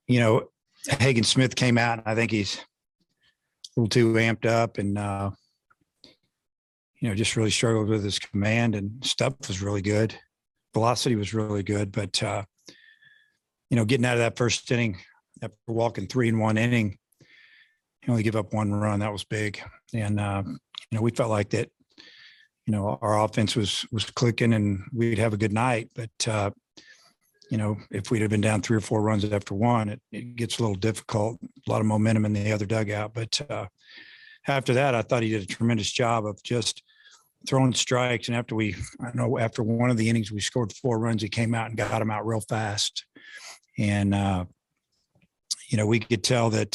you know, Hagen Smith came out, and I think he's a little too amped up and, just really struggled with his command, and stuff was really good. Velocity was really good. But, getting out of that first inning after walking 3 in 1 inning, you only give up 1 run. That was big. And, we felt like that, our offense was clicking and we'd have a good night. But, if we'd have been down 3 or 4 runs after 1, it gets a little difficult, a lot of momentum in the other dugout. But after that, I thought he did a tremendous job of just throwing strikes. And after after one of the innings, we scored 4 runs, he came out and got them out real fast. And, we could tell that,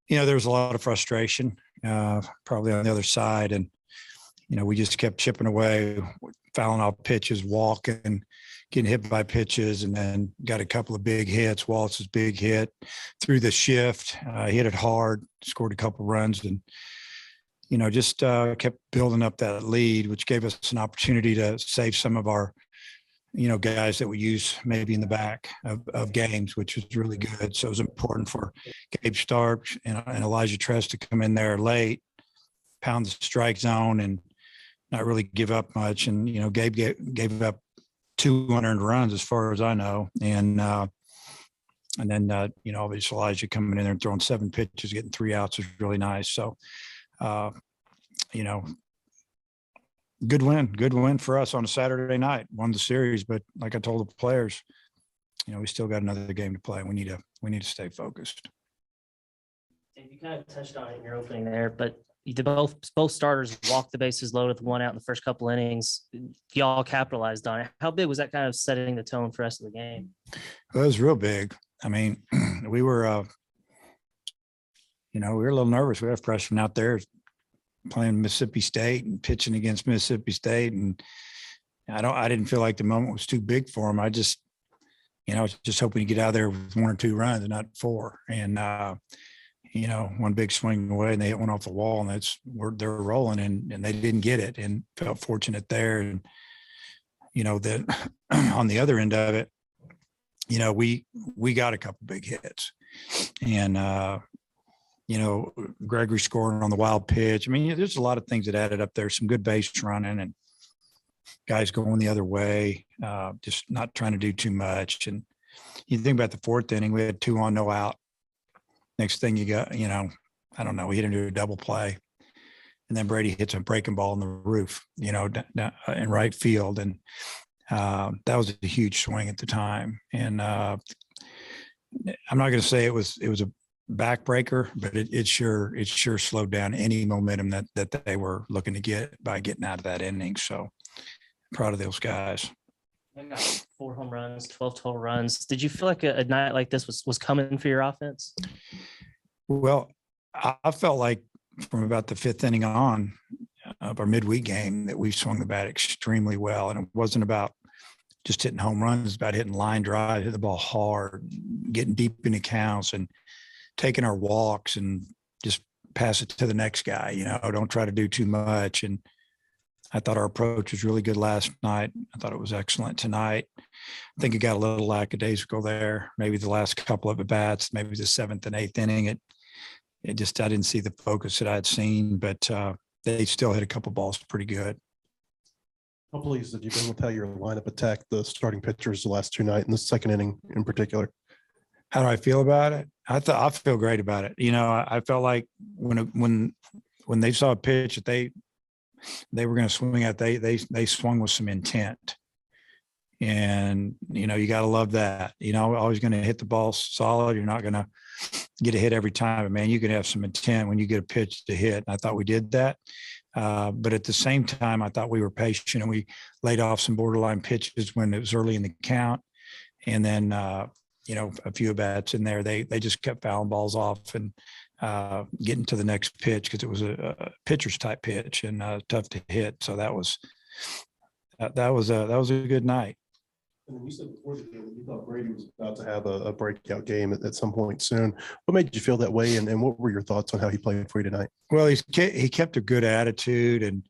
there was a lot of frustration, probably on the other side. And, we just kept chipping away, fouling off pitches, walking, getting hit by pitches, and then got a couple of big hits. Wallace's big hit through the shift, hit it hard, scored a couple runs, and, just kept building up that lead, which gave us an opportunity to save some of our, guys that we use maybe in the back of games, which was really good. So it was important for Gabe Starch and Elijah Tress to come in there late, pound the strike zone, and not really give up much. And, Gabe gave up 2 unearned runs as far as I know. And then, obviously Elijah coming in there and throwing 7 pitches, getting 3 outs was really nice. So, good win for us on a Saturday night, won the series. But like I told the players, we still got another game to play. We need to stay focused. And you kind of touched on it in your opening there, but both starters walked the bases loaded with 1 out in the first couple innings. Y'all capitalized on it. How big was that kind of setting the tone for the rest of the game? Well, it was real big. I mean, we were, we were a little nervous. We have freshmen out there playing Mississippi State and pitching against Mississippi State. And I didn't feel like the moment was too big for them. I just, I was just hoping to get out of there with 1 or 2 runs and not 4. And, one big swing away and they hit one off the wall, and they're rolling, and they didn't get it, and felt fortunate there. And, that on the other end of it, we got a couple big hits, and, Gregory scoring on the wild pitch. I mean, there's a lot of things that added up there, some good base running and guys going the other way, just not trying to do too much. And you think about the 4th inning, we had 2 on, no out. Next thing you got, I don't know, we hit into a double play, and then Brady hits a breaking ball in the roof, in right field. And that was a huge swing at the time. And I'm not going to say it was a backbreaker, but it sure slowed down any momentum that they were looking to get by getting out of that inning. So proud of those guys. They got 4 home runs, 12 total runs. Did you feel like a night like this was coming for your offense? Well, I felt like from about the 5th inning on of our midweek game that we swung the bat extremely well. And it wasn't about just hitting home runs. It was about hitting line drive, hit the ball hard, getting deep into counts, and taking our walks and just pass it to the next guy. Don't try to do too much. And I thought our approach was really good last night. I thought it was excellent tonight. I think it got a little lackadaisical there. Maybe the last couple of at-bats, maybe the 7th and 8th inning. I didn't see the focus that I'd seen, but they still hit a couple balls pretty good. How pleased have you been with how your lineup attacked the starting pitchers the last 2 nights, in the 2nd inning in particular? How do I feel about it? I feel great about it. I felt like when they saw a pitch that they were going to swing at, they swung with some intent. And, you got to love that. Always going to hit the ball solid. You're not going to get a hit every time. But, man, you can have some intent when you get a pitch to hit. And I thought we did that. But at the same time, I thought we were patient, and we laid off some borderline pitches when it was early in the count. And then, a few at-bats in there, they just kept fouling balls off and getting to the next pitch, because it was a pitcher's type pitch and tough to hit. So that was a good night. And then you said before the game that you thought Brady was about to have a breakout game at some point soon. What made you feel that way, and what were your thoughts on how he played for you tonight? Well, he kept a good attitude, and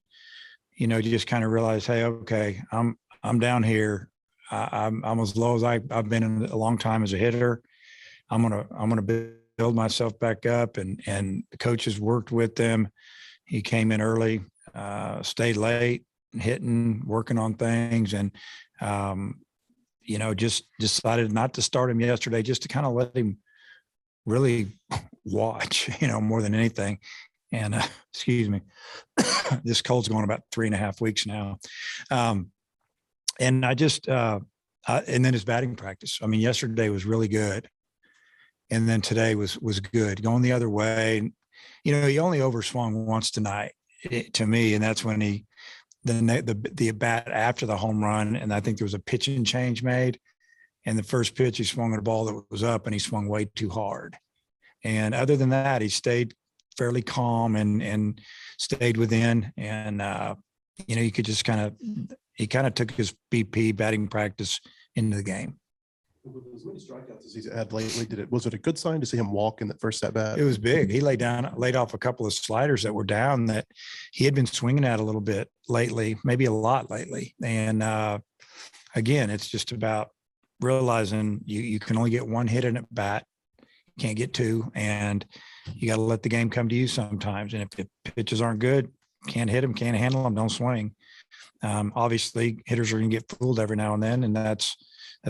you just kind of realize, hey, okay, I'm down here. I'm as low as I've been in a long time as a hitter. I'm gonna build myself back up, and the coaches worked with them. He came in early, stayed late, hitting, working on things, and just decided not to start him yesterday, just to kind of let him really watch, more than anything. And excuse me, this cold's going about 3.5 weeks now. And I just, and then his batting practice. I mean, yesterday was really good. And then today was good. Going the other way, he only overswung once tonight to me. And that's when the at bat after the home run. And I think there was a pitching change made. And the first pitch, he swung at a ball that was up, and he swung way too hard. And other than that, he stayed fairly calm and stayed within. And, you could just he kind of took his BP batting practice into the game. With as many strikeouts as he's had lately, was it a good sign to see him walk in that first at bat? It was big. He laid off a couple of sliders that were down that he had been swinging at a little bit lately, maybe a lot lately. And again, it's just about realizing you can only get one hit in at bat. You can't get two, and you got to let the game come to you sometimes. And if the pitches aren't good, can't hit them, can't handle them, don't swing. Obviously, hitters are going to get fooled every now and then, and that's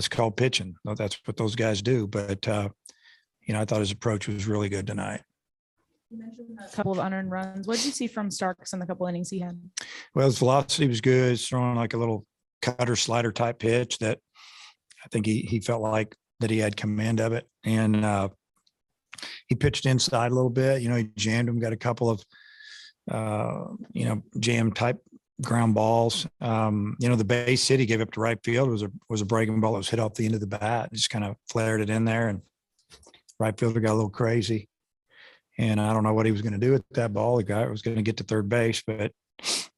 called pitching. That's what those guys do. But, I thought his approach was really good tonight. You mentioned a couple of unearned runs. What did you see from Starks in the couple innings he had? Well, his velocity was good. He's throwing like a little cutter slider type pitch that I think he felt like that he had command of it. And he pitched inside a little bit. He jammed him, got a couple of, jam type ground balls. The base hit he gave up to right field was a breaking ball that was hit off the end of the bat. Just kind of flared it in there, and right fielder got a little crazy. And I don't know what he was going to do with that ball. The guy was going to get to third base, but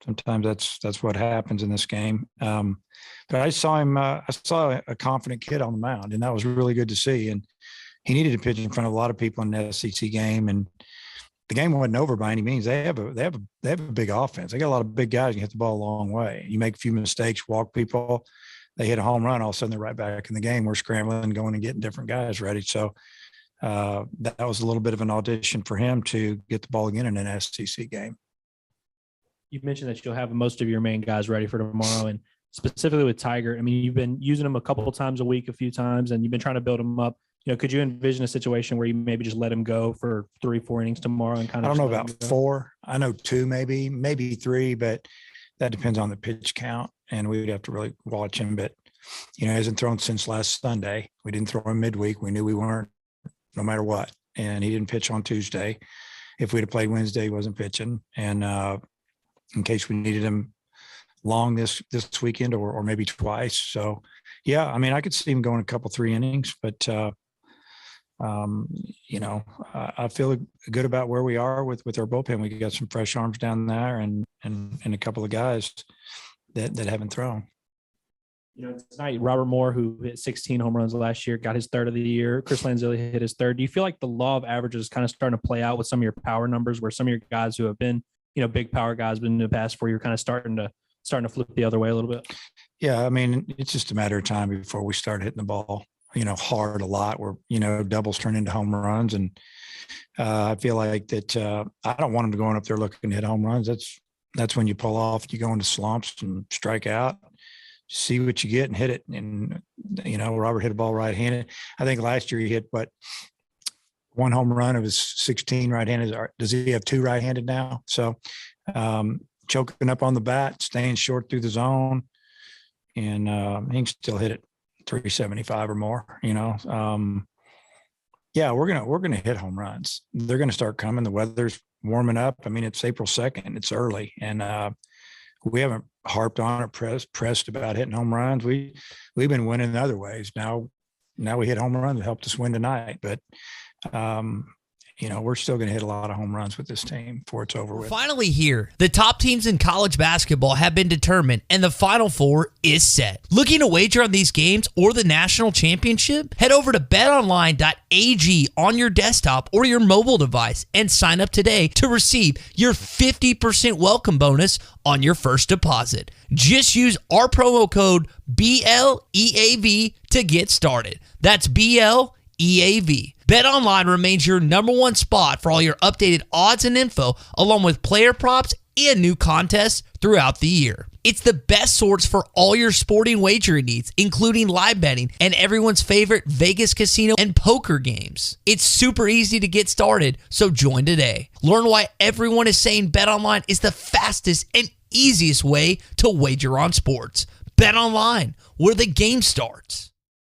sometimes that's what happens in this game. But I saw him. I saw a confident kid on the mound, and that was really good to see. And he needed to pitch in front of a lot of people in the SEC game, and the game wasn't over by any means. They have a big offense. They got a lot of big guys who hit the ball a long way. You make a few mistakes, walk people, they hit a home run, all of a sudden they're right back in the game. We're scrambling, going and getting different guys ready. So that was a little bit of an audition for him to get the ball again in an SEC game. You mentioned that you'll have most of your main guys ready for tomorrow, and specifically with Tiger. I mean, you've been using him a couple of times a week, a few times, and you've been trying to build him up. Could you envision a situation where you maybe just let him go for 3-4 innings tomorrow and kind of? I don't know about 4. I know 2, maybe 3, but that depends on the pitch count, and we'd have to really watch him. But he hasn't thrown since last Sunday. We didn't throw him midweek. We knew we weren't, no matter what. And he didn't pitch on Tuesday. If we'd have played Wednesday, he wasn't pitching. And in case we needed him long this weekend or maybe twice. So yeah, I mean, I could see him going a couple 3 innings, but I feel good about where we are with our bullpen. We got some fresh arms down there and a couple of guys that haven't thrown. Tonight, Robert Moore, who hit 16 home runs last year, got his third of the year. Chris Lanzilli hit his third. Do you feel like the law of averages is kind of starting to play out with some of your power numbers, where some of your guys who have been, big power guys, but in the past 4 years, kind of starting to flip the other way a little bit? Yeah, I mean, it's just a matter of time before we start hitting the ball, hard a lot, where, doubles turn into home runs. And I feel like that I don't want them going up there looking to hit home runs. That's when you pull off, you go into slumps and strike out, see what you get and hit it. And, Robert hit a ball right-handed. I think last year he hit, 1 home run of his 16 right-handed. Does he have 2 right-handed now? So choking up on the bat, staying short through the zone, and he can still hit it 375 or more. Yeah, we're gonna hit home runs. They're gonna start coming. The weather's warming up. I mean, it's April 2nd. It's early, and we haven't harped on it, pressed about hitting home runs. We've been winning in other ways. Now we hit home runs that helped us win tonight. But we're still going to hit a lot of home runs with this team before it's over with. Finally here, the top teams in college basketball have been determined and the Final Four is set. Looking to wager on these games or the national championship? Head over to betonline.ag on your desktop or your mobile device and sign up today to receive your 50% welcome bonus on your first deposit. Just use our promo code BLEAV to get started. That's BLEAV. BetOnline remains your number one spot for all your updated odds and info, along with player props and new contests throughout the year. It's the best source for all your sporting wagering needs, including live betting and everyone's favorite Vegas casino and poker games. It's super easy to get started, so join today. Learn why everyone is saying BetOnline is the fastest and easiest way to wager on sports. BetOnline, where the game starts.